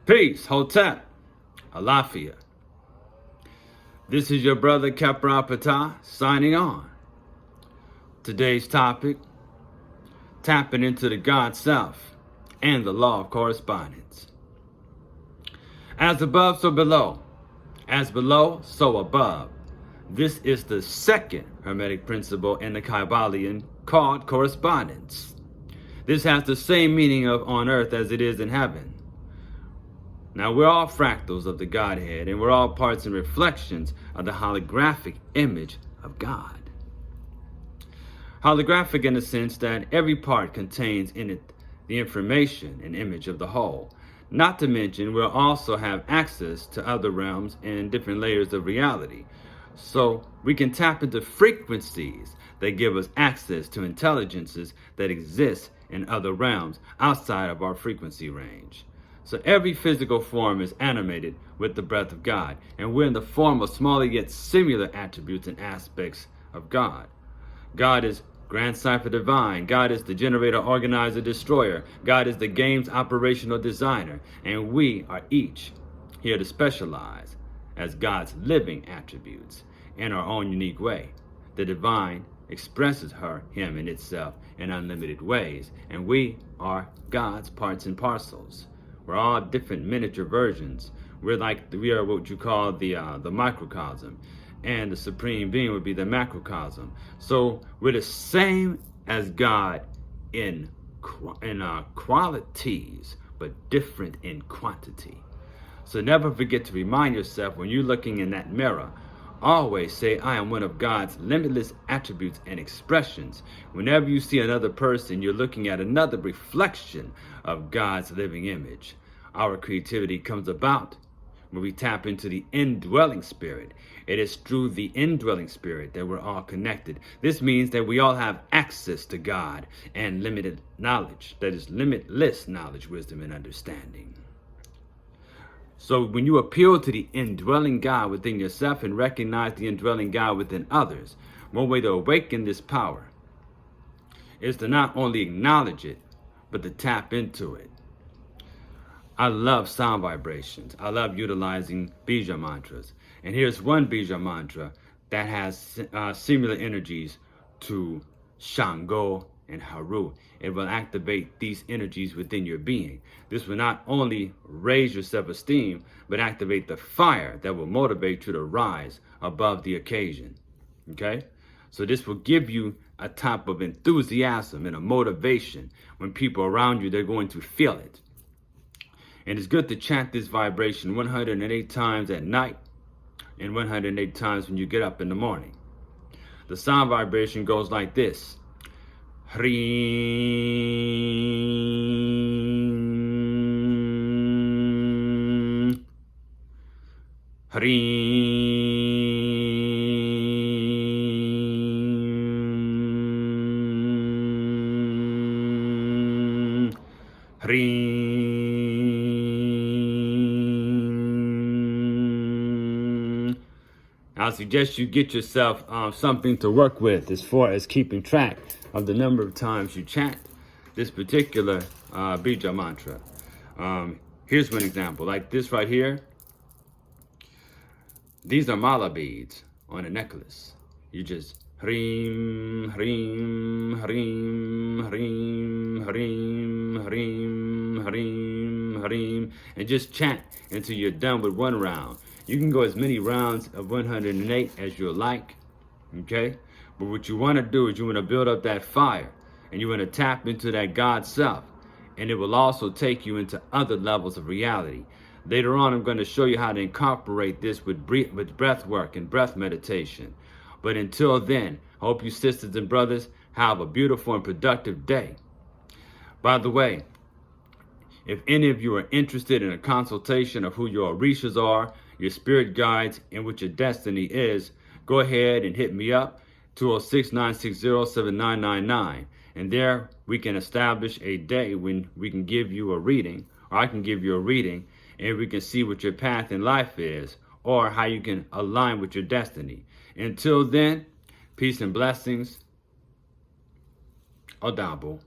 Peace, Hotep, Alafia. This is your brother Kepra Patah signing on. Today's topic, tapping into the God Self and the law of correspondence. As above, so below. As below, so above. This is the second Hermetic principle in the Kybalion called correspondence. This has the same meaning of on earth as it is in heaven. Now, we're all fractals of the Godhead, and we're all parts and reflections of the holographic image of God. Holographic in the sense that every part contains in it the information and image of the whole. Not to mention, we'll also have access to other realms and different layers of reality. So we can tap into frequencies that give us access to intelligences that exist in other realms outside of our frequency range. So every physical form is animated with the breath of God, and we're in the form of smaller yet similar attributes and aspects of God. God is Grand Cipher Divine. God is the generator, organizer, destroyer. God is the game's operational designer, and we are each here to specialize as God's living attributes in our own unique way. The divine expresses him in itself in unlimited ways, and we are God's parts and parcels. We're all different miniature versions. We are what you call the microcosm, and the supreme being would be the macrocosm. So we're the same as God in qualities, but different in quantity. So never forget to remind yourself when you're looking in that mirror, always say, I am one of God's limitless attributes and expressions. Whenever you see another person, you're looking at another reflection of God's living image. Our creativity comes about when we tap into the indwelling spirit. It is through the indwelling spirit that we're all connected. This means that we all have access to God and limited knowledge. That is limitless knowledge, wisdom, and understanding. So when you appeal to the indwelling God within yourself and recognize the indwelling God within others, one way to awaken this power is to not only acknowledge it, but to tap into it. I love sound vibrations. I love utilizing Bija mantras. And here's one Bija mantra that has similar energies to Shango and Haru. It will activate these energies within your being. This will not only raise your self-esteem, but activate the fire that will motivate you to rise above the occasion. Okay? So this will give you a type of enthusiasm and a motivation. When people around you, they're going to feel it. And it's good to chant this vibration 108 times at night and 108 times when you get up in the morning. The sound vibration goes like this. Hreem, hreem, hreem. I suggest you get yourself something to work with as far as keeping track of the number of times you chant this particular Bija mantra. Here's one example, like this right here. These are mala beads on a necklace. You just hreem, hreem, hreem, hreem, hreem, hreem, hreem, hreem, and just chant until you're done with one round. You can go as many rounds of 108 as you like, okay? But what you want to do is you want to build up that fire, and you want to tap into that God self, and it will also take you into other levels of reality. Later on, I'm going to show you how to incorporate this with breath work and breath meditation. But until then, I hope you sisters and brothers have a beautiful and productive day. By the way, if any of you are interested in a consultation of who your Orishas are, your spirit guides, and what your destiny is, go ahead and hit me up, 206-960-7999. And there we can establish a day when we can give you a reading, or I can give you a reading, and we can see what your path in life is, or how you can align with your destiny. Until then, peace and blessings. Odabo.